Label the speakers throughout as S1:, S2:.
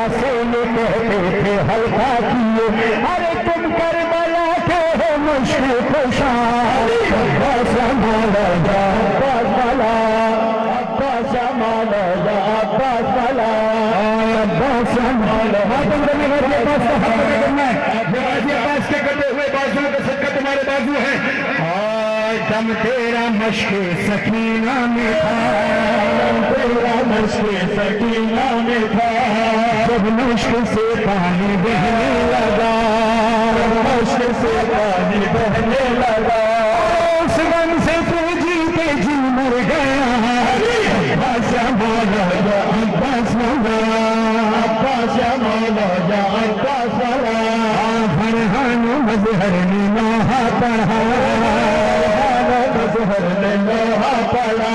S1: से ये कहते थे हल्का किए, अरे तुम करबला के हो मुश्किल खुशाल, अब्बास माला जा अब्बास माला, अब्बास माला जा अब्बास माला, अब्बास माला। मातम करने वाले अब्बास का हक अदा करना है। जवाजी अब्बास के करते हुए बाजुओं का सदका तुम्हारे बाजू है। दम तेरा मश्के सकीना में था, तेरा मश्के सकीना में था, जब मुश्क से पानी बहने लगा, मुश्क से पानी बहने लगा, उस गम से तू जीते जी मर गया। अब्बास मौला जा अब्बास मौला, अब्बास मौला जा अब्बास मौला। फरहान मजहर ने लोहा पढ़ा, मजहर ने लोहा पढ़ा,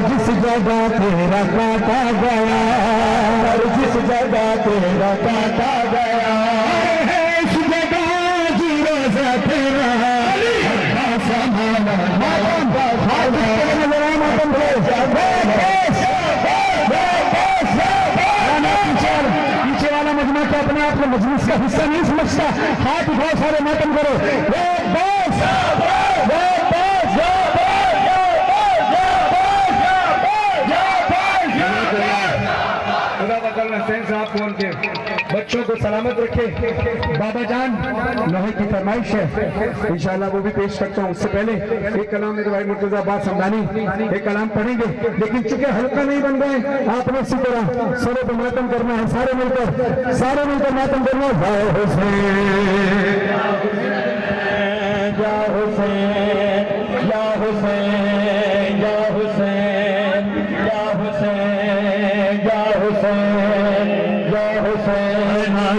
S1: जिस जगह तेरा काटा गया, जिस जगह तेरा काटा गया, इस जगह जी रोज़ा तेरा। अब्बास मौला पीछे वाला मजमा को अपने आप को मजलिस का हिस्सा नहीं समझता। हाथ उठाओ सारे, मातम करो। बच्चों को सलामत रखे। बाबा जान लोहे की फरमाइश है, इंशाल्लाह वो भी पेश करता हूँ। उससे पहले एक कलाम मेरे भाई मुर्तजा अब्बास हमदानी एक कलाम पढ़ेंगे, लेकिन चूंकि हल्का नहीं बन गए, आपने इसी तरह सरों पर मातम करना है। सारे मिलकर मातम करना है। या हुसैन या हुसैन या हुसैन या हुसैन या हुसैन या हुसैन या हुसैन।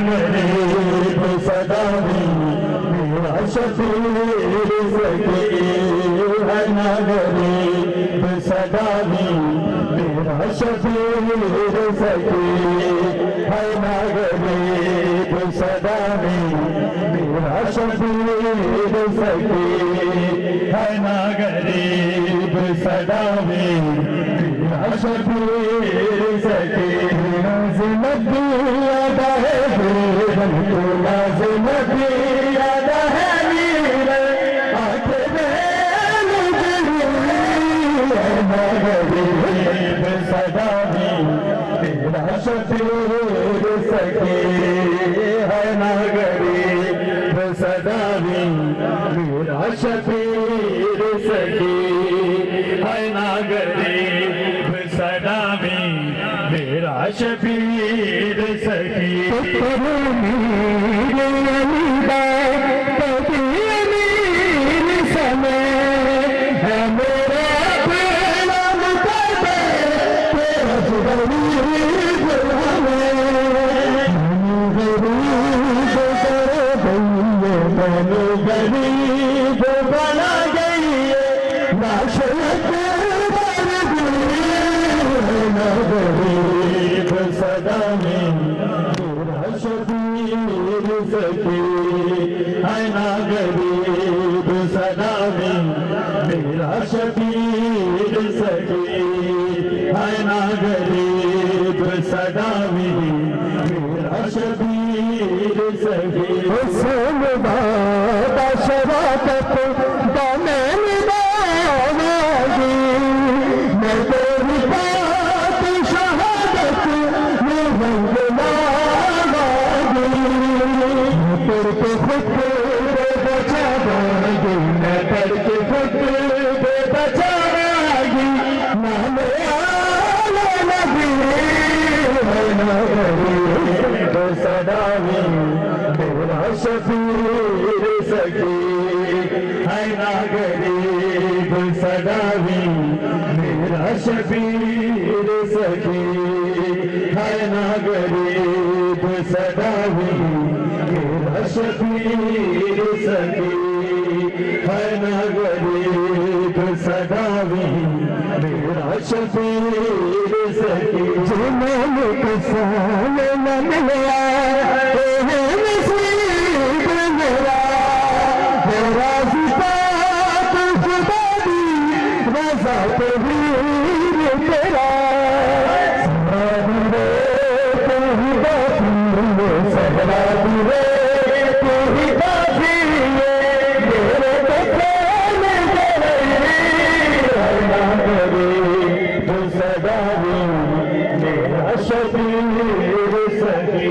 S1: गरीब सदावी मेरा शफीर सके है ना, गरीब सदावी मेरा शफीर सके है ना, गरीब सदावी मेरा शफीर सके है ना, गरीब सदावी मेरा शफीर सके। नाज़िमती अदा है वीरन को, नाज़िमती अदा है वीरन, आंखें में गरीब सदावी तेरा शफीर सके है ना, गरीब सदावी मेरा शफीर सके है ना, गरीब सदावी मेरा शफीर सके। गरीब बना गई गरीब सदा में मेरा शफीर सके है ना, गरीब सदा में मेरा शफीर सके है ना, गरीब सदा में मेरा शफीर सके। हुस्न बाबा शराफत दामन बागी, मैं तेरी बात शहादत में रंग लागी, तेरे पे खुद बचावागी, मैं तेरे पे खुद बचावागी, नाम आला नबी है ना, गरीब सदावी मेरा शफीर सके है ना, गरीब सदावी मेरा शफीर सके है ना, गरीब सदावी मेरा शफीर सके है ना, गरीब सदावी मेरा शफीर सके। जुनून किसान न मिला नसीब मेरा, मेरा सिफात खुदादी रज़ा तेरी तेरा, सारे तू शबीर सही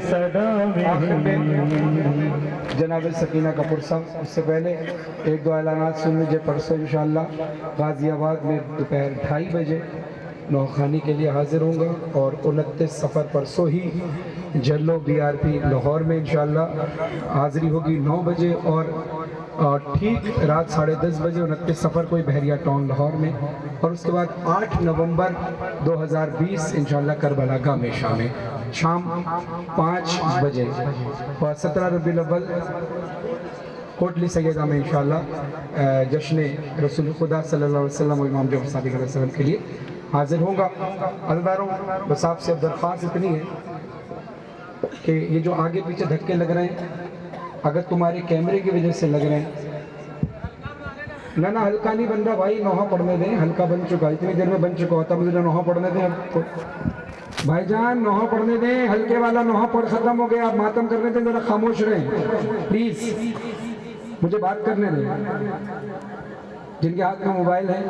S1: सदा जनाब सकीना कपूर साहब, उससे पहले एक दो ऐलानात सुन लीजिए। परसों इंशाअल्लाह गाज़ियाबाद में दोपहर 2:30 बजे नौखानी के लिए हाजिर होऊंगा और 29 सफ़र परसों ही जल्लो BRP लाहौर में इंशाअल्लाह हाज़िरी होगी 9 बजे और ठीक रात 10:30 बजे 29 सफ़र कोई बहरिया टाउन लाहौर में, और उसके बाद 8 नवंबर 2020 इंशाअल्लाह करबला गाह में शाम 5 बजे और 17 रबीउल अव्वल कोटली सैयदा में इंशाअल्लाह जश्न रसूल खुदा सल्लल्लाहु अलैहि वसल्लम और इमाम जफ़र सादिक़ अलैहि सल्लम के लिए हाजिर होगा। अज़दारों, बस आपसे अब दरख्वास्त इतनी है कि ये जो आगे पीछे धक्के लग रहे हैं, अगर तुम्हारे कैमरे की वजह से लग रहे हैं, ना हल्का नहीं बन रहा भाई, नौहा पढ़ने दें। हल्का बन चुका, इतनी देर में बन चुका होता, मुझे नौहा पढ़ने दें। अब तो भाईजान नौहा पढ़ने दें, हल्के वाला नौहा पढ़ खत्म हो गया, आप मातम करने दें, जरा खामोश रहें प्लीज, मुझे बात करने दें। जिनके हाथ में मोबाइल है,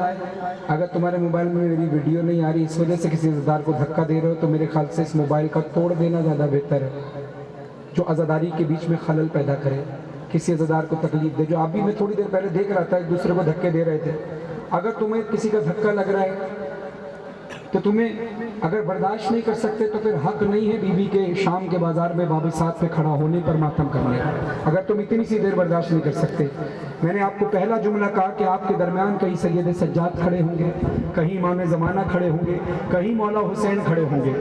S1: अगर तुम्हारे मोबाइल में मेरी वीडियो नहीं आ रही, इस वजह से किसी अज़ादार को धक्का दे रहे हो, तो मेरे ख्याल से इस मोबाइल का तोड़ देना ज़्यादा बेहतर है, जो अज़ादारी के बीच में खलल पैदा करे, किसी अज़ादार को तकलीफ दे। जो आप भी, मैं थोड़ी देर पहले देख रहा था, एक दूसरे को धक्के दे रहे थे। अगर तुम्हें किसी का धक्का लग रहा है तो तुम्हें अगर बर्दाश्त नहीं कर सकते, तो फिर हक नहीं है बीबी के शाम के बाजार में बाबी साथ पे खड़ा होने पर मातम करने का। अगर तुम इतनी सी देर बर्दाश्त नहीं कर सकते, मैंने आपको पहला जुमला कहा कि आपके दरमियान कहीं सैयद सज्जाद खड़े होंगे, कहीं इमाम ज़माना खड़े होंगे, कहीं मौला हुसैन खड़े होंगे,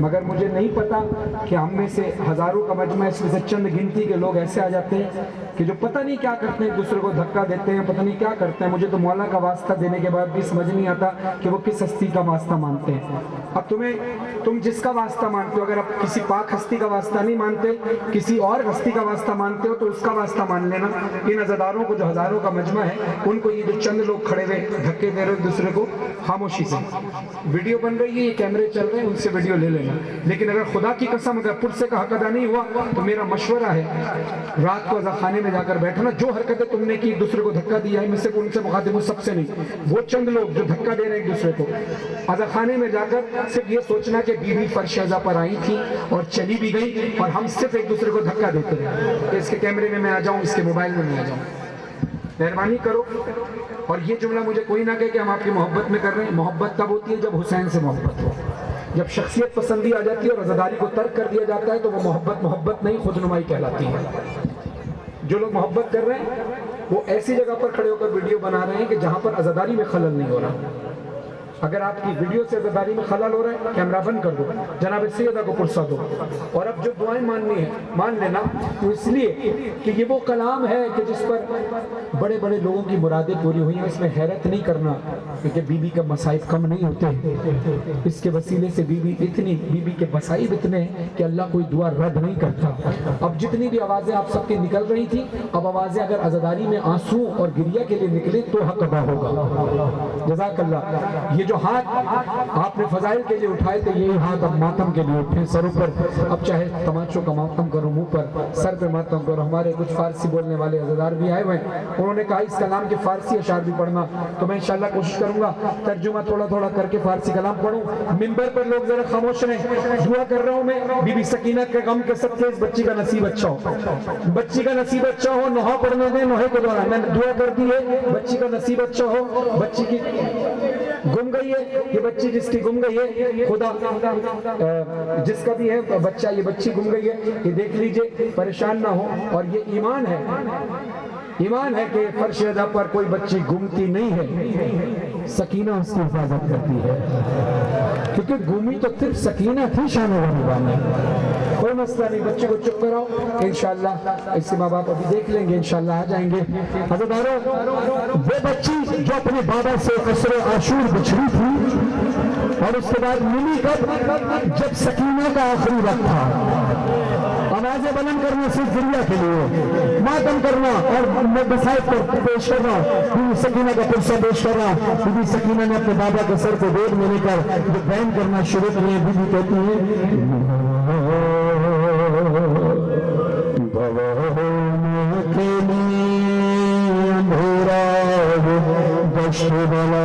S1: मगर मुझे नहीं पता कि हम में से हज़ारों का मजमा, इसमें से चंद गिनती के लोग ऐसे आ जाते हैं कि जो पता नहीं क्या करते हैं, एक दूसरे को धक्का देते हैं, पता नहीं क्या करते हैं। मुझे तो मौला का वास्ता देने के बाद भी समझ नहीं आता कि वो किस हस्ती का वास्ता मानते हैं। अब तुम जिसका वास्ता मानते हो, अगर आप किसी पाक हस्ती का वास्ता नहीं मानते, किसी और हस्ती का वास्ता मानते हो, तो उसका वास्ता मान लेना। इन अज़ादारों को, जो हज़ारों का मजमा है, उनको ये जो चंद लोग खड़े हुए धक्के दे रहे हो एक दूसरे को, खामोशी से, वीडियो बन रही है, ये कैमरे चल रहे हैं, उनसे वीडियो ले लेना। लेकिन अगर खुदा की कसम अगर पुरसे का हक अदा नहीं हुआ, तो मेरा मशवरा है रात को अज़ाखाने में जाकर बैठना। जो हरकतें तुमने की, एक दूसरे को धक्का दिया है, मैं सिर्फ उनसे मुखातिब हूं, सबसे नहीं। वो चंद लोग जो धक्का दे रहे हैं एक दूसरे को, अज़ाखाने में जाकर सिर्फ ये सोचना कि बीवी फर्श अज़ा पर आई थी और चली भी गई, और हम सिर्फ एक दूसरे को धक्का देते रहे कि इसके कैमरे में मैं आ जाऊं, इसके मोबाइल में मैं आ जाऊं। मेहरबानी करो। और ये जुमला मुझे कोई ना कहे कि हम आपकी मोहब्बत में कर रहे हैं। मोहब्बत तब होती है जब हुसैन से मोहब्बत हो, जब शख्सियत पसंदी आ जाती है और अज़ादारी को तर्क कर दिया जाता है, तो वो मोहब्बत नहीं, खुदनुमाई कहलाती है। जो लोग मोहब्बत कर रहे हैं वो ऐसी जगह पर खड़े होकर वीडियो बना रहे हैं कि जहां पर अज़ादारी में खलल नहीं हो रहा। अगर आपकी वीडियो से अज़ादारी में खलल हो रहा है, कैमरा बंद कर दो, जनाब सैयदा को पुरसा दो। और अब जो दुआएं माननी है मान लेना, तो इसलिए कि ये वो कलाम है कि जिस पर बड़े बड़े लोगों की मुरादें पूरी हुई हैं। इसमें हैरत नहीं करना, क्योंकि बीबी का मसाइब कम नहीं होते। इसके वसीले से बीबी के मसाइब इतने कि अल्लाह कोई दुआ रद्द नहीं करता। अब जितनी भी आवाज़ें आप सबकी निकल रही थी, अब आवाज़ें अगर अज़ादारी में आंसू और गिरिया के लिए निकले तो हक अदा होगा। जज़ाकल्लाह। ये जो हाथ आपने फजाइल के लिए उठाए थे, यही हाथ अब मातम के लिए उठे सरों पर। अब चाहे तमाचों का मातम करो, मुंह पर, सर पे मातम करो। हमारे कुछ फारसी बोलने वाले अज़ादार भी आए हुए हैं, उन्होंने कहा इस कलाम के फारसी अशार भी पढ़ना, तो मैं इंशाल्लाह कोशिश करूंगा तर्जुमा थोड़ा थोड़ा करके फारसी कलाम पढ़ूं। मिंबर पर लोग जरा खामोश रहें। दुआ कर रहा हूं मैं, बीबी सकीना के गम के सबके इस बच्ची का नसीब अच्छा हो, बच्ची का नसीब अच्छा हो। नौहा पढ़ने दें, नौहे को दोहरा, मैंने दुआ कर दी है, बच्ची का नसीब अच्छा हो। बच्ची की गुम गई है, ये बच्ची जिसकी गुम गई है, खुदा जिसका भी है बच्चा, ये बच्ची गुम गई है, ये देख लीजिए, परेशान ना हो। और ये ईमान है कि फर्श अज़ा पर कोई बच्ची गुमती नहीं है, सकीना उसकी हिफाजत करती है, क्योंकि गुमी तो सिर्फ सकीना थी, शान वाली। कोई मसला नहीं, बच्चे को चुप कराओ, इंशाल्लाह इसके माँ बाप अभी देख लेंगे, इंशाल्लाह आ जाएंगे। अज़ादारों, वो बच्ची जो अपने बाबा से कसरे आशूर बिछड़ी थी और उसके बाद मिली कब, जब सकीना का आखिरी वक्त था। आवाजें बुलंद करना सिर्फ दुनिया के लिए, मातम करना और मसाइब को पेश करना, बीबी सकीना का पुरसा पेश करना। बीबी सकीना ने अपने बाबा के सर को गोद में लेकर जो बयान करना शुरू किए, बीबी कहती है अंधेरा दश्त वाला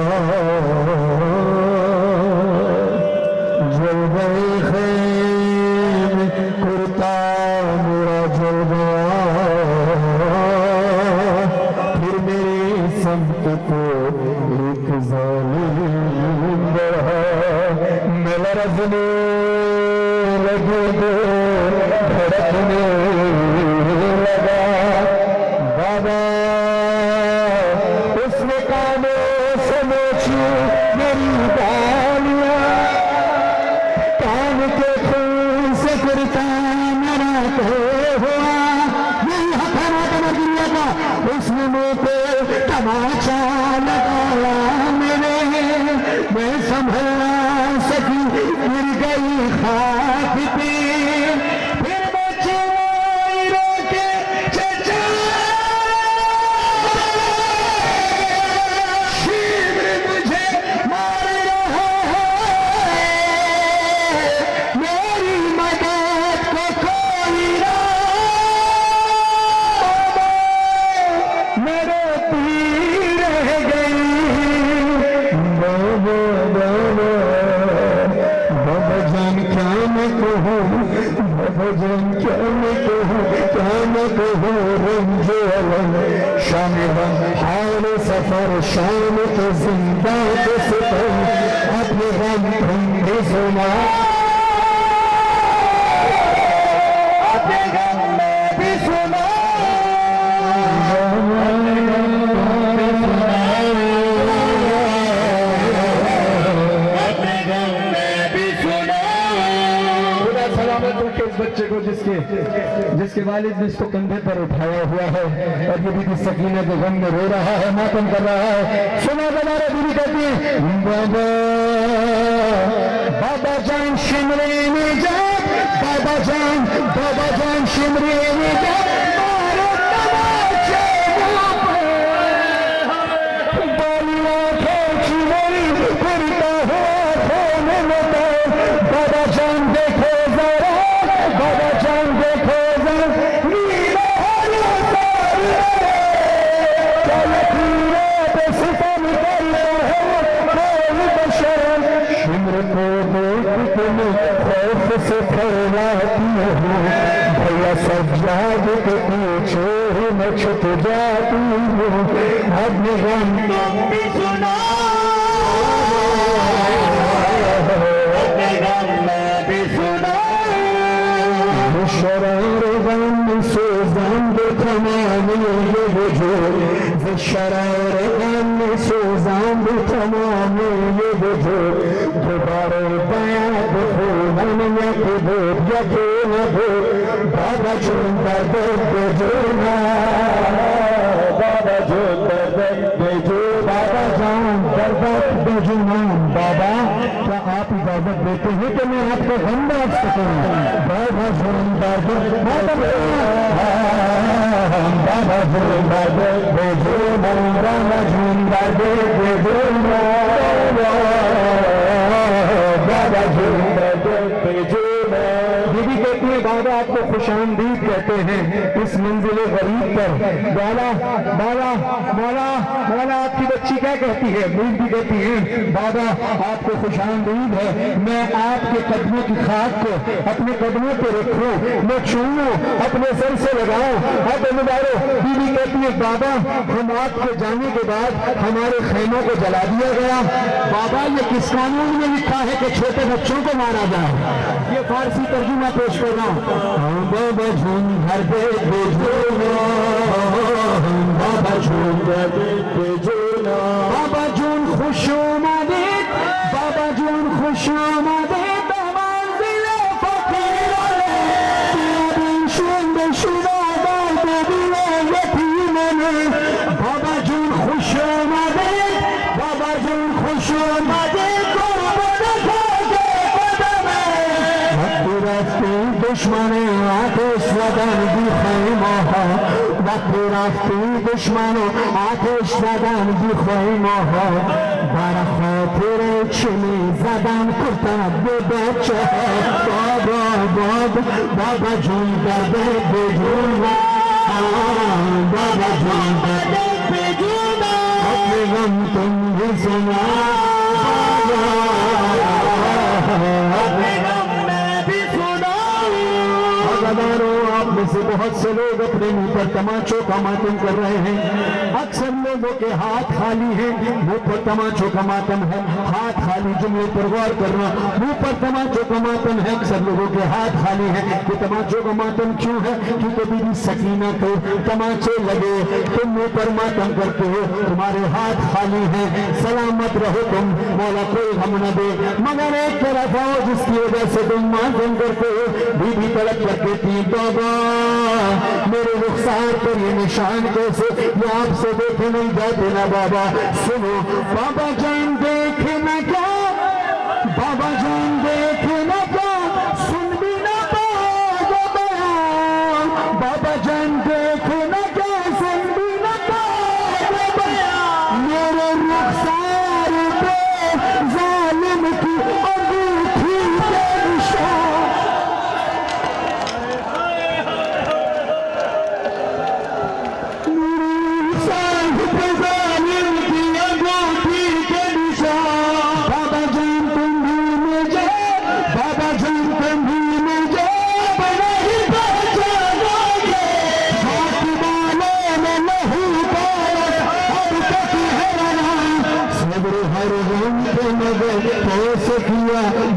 S1: सजने लगे तो धड़कने लगा बाबा उसने कानों से नोची मेरी बालियां कान के खून से गिरता मराते हुआ यही हथाना था दुनिया का उसने मुंह पे तमाचा लगाया मैंने मैं संभल ना सकी गिर गई खाक पे फिर बच्चे रोके चचा शिव मुझे मार रहा है मेरी मदद को कोई ना मेरे पीर रह गई बाबा जान क्या मैं कहूँ बाबा जान क्या मैं कहूँ रंजो अलम शाम बन हाल सफर शाम तो जिंदा सितम अपने गम तुम भी सुना अपने गम में भी सुना बच्चे को जिसके वालिद ने इसको कंधे पर उठाया हुआ है और ये बीबी सकीना के गम में रो रहा है मातम कर रहा है सुना हमारा बीबी कहती है बाबा जान शिमरे में जा बाबा जान शिमरे में जा बाबा जान देखो जरा बाबा जान देखो शिमर को खौफ से फरमाती हूँ भैया सज्जाद के पीछे मैं छुप जाती हूँ अपने गम भी सुना भी सुना शरार गम से जंग थमाने ये बुजुर्ग शरार गम से जंग थमाने ये बुजुर्ग दोबारा बैद फूलन यकीन हो बाबा चुंदा बेजुना बाबा जो बेजो बाबा जान दर्द बेजुना बाबा क्या आप इजाजत देते हैं कि मैं आपको गम बांट सकूं बाबा चुंदा बाबा चुंदा बेजुना बाबा चुंदा बेजुना बाबा चुंदा बेजुना दीदी कहती है बाबा आपको खुशामदीद कहते हैं इस मंजिल गरीब पर बाला बाला मौला मौला आपकी बच्ची क्या कहती है मूल भी कहती है बाबा आपको खुशामदीद है मैं आपके कदमों की खाक को अपने कदमों पे रखूं मैं छूऊं अपने सर से लगाऊं अब मुबारो बीवी कहती है बाबा हम आपके जाने के बाद हमारे खैमों को जला दिया गया बाबा ये किस कानून में लिखा है कि छोटे बच्चों को मारा जाए ये फारसी तर्जुमा पेश कर रहा हूँ बाबा झूम घर दे बाबा झूम बाबा जून खुशुमादे बाबा जून खुशुमादे बाबा जून खुशुमादे बाबा जून खुशुमादे दुश्मने आतिश वदन दी खैमा वक्त रफ्ती दुश्मने आतिश वदन दी खैमा बड़ा खातिर चुनी जदन कुर्ता बच्चे बाबा बाबा बाबा जून दर्दे बेजूना बाबा जून दर्दे बेजूना अपने गम तुम भी सुना अपने गम में भी सुना आप में से बहुत से लोग अपने मुंह पर तमाचों का मातम कर रहे हैं। अक्सर लोगों के हाथ खाली हैं, मुंह पर तमाचों का मातम है। हाथ खाली जुमले पर गौर करना, मुंह पर तमाचों का मातम है। अक्सर लोगों के हाथ खाली है। कि तमाचों का मातम क्यों है? क्योंकि बीबी सकीना को तमाचे लगे, तुम मुंह पर मातम करते हो, तुम्हारे हाथ खाली हैं। सलामत रहो तुम, मौला कोई गम न दे, मगर एक तरफ आओ जिसकी वजह से तुम मातम करते हो। बीबी तड़प करके थी, बाबा मेरे रुखसार पर ये निशान कैसे, ये आपसे देखे नहीं जाते ना बाबा। सुनो बाबा जान देखना क्या, बाबा जान देखना क्या, सुन भी ना पाओगे बयान। बाबा जान देखना क्या, सुन भी ना पाओगे बयान। मेरे रुखसार पे जालिम की अंगूठी के निशान।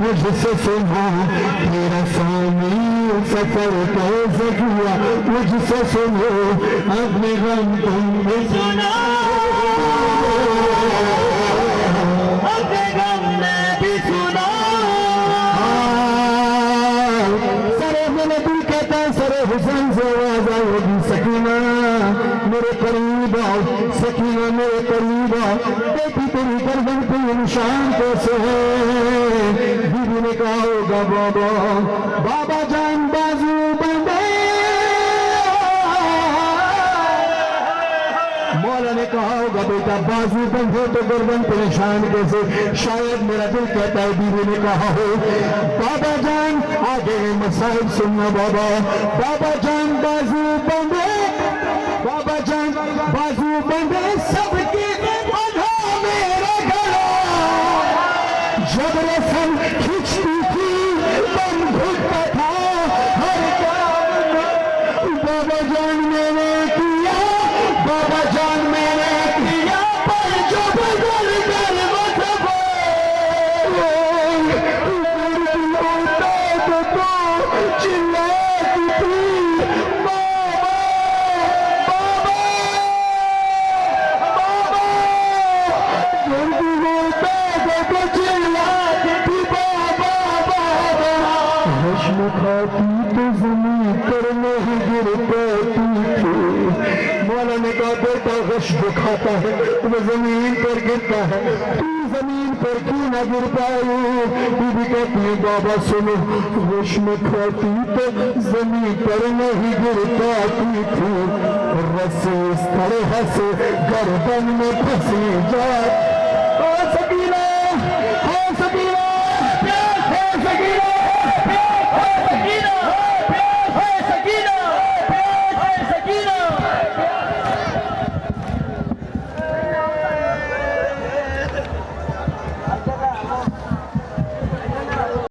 S1: मुझसे सुना तेरा स्वामी सफर कैसे किया, मुझसे सुनो अपने गम तुमने सुना, अपने गम मैं भी सुना। सरे मेरे दिल कहता है, सरे हुसैन से आवाज आएगी, सकीना मेरे करीब आओ, सकीना मेरे करीब आओ। बेटी तेरी गर्दन पे निशान कैसे है? बीबी ने कहा होगा बाबा, बाबा जान बाजू बंदे। मौला ने कहा होगा बेटा बाजू बंधे तो गर्दन पे निशान कैसे? शायद मेरा दिल कहता है बीबी ने कहा हो बाबा जान आगे मसाइल सुनना बाबा। बाबा जान बाजू बंधे, बाबा जान बाजू बंधे, सबके बंधा मेरा गला। जब रसल खींचती थी दम घुटता था हर काम में। बाबा जान मैंने किया, बाबा जान मैंने किया, पर जो बदल कर मतलब तो चिल्लाती थी बाबा बाबा बाबा। जल्दी बोलता तो चिल्लाती थी बाबा बाबा। रश्म खाती तो जमीन पर नहीं गिर पाती थी। मौला ने कहा बेटा रश्म खाता है वो जमीन पर गिरता है, तू जमीन पर क्यों ना गिर पाई? बीबी कहती है बाबा सुनो, रश्म खाती तो जमीन पर नहीं गिर पाती थी, रस्सी इस तरह से गर्दन में फंसी जा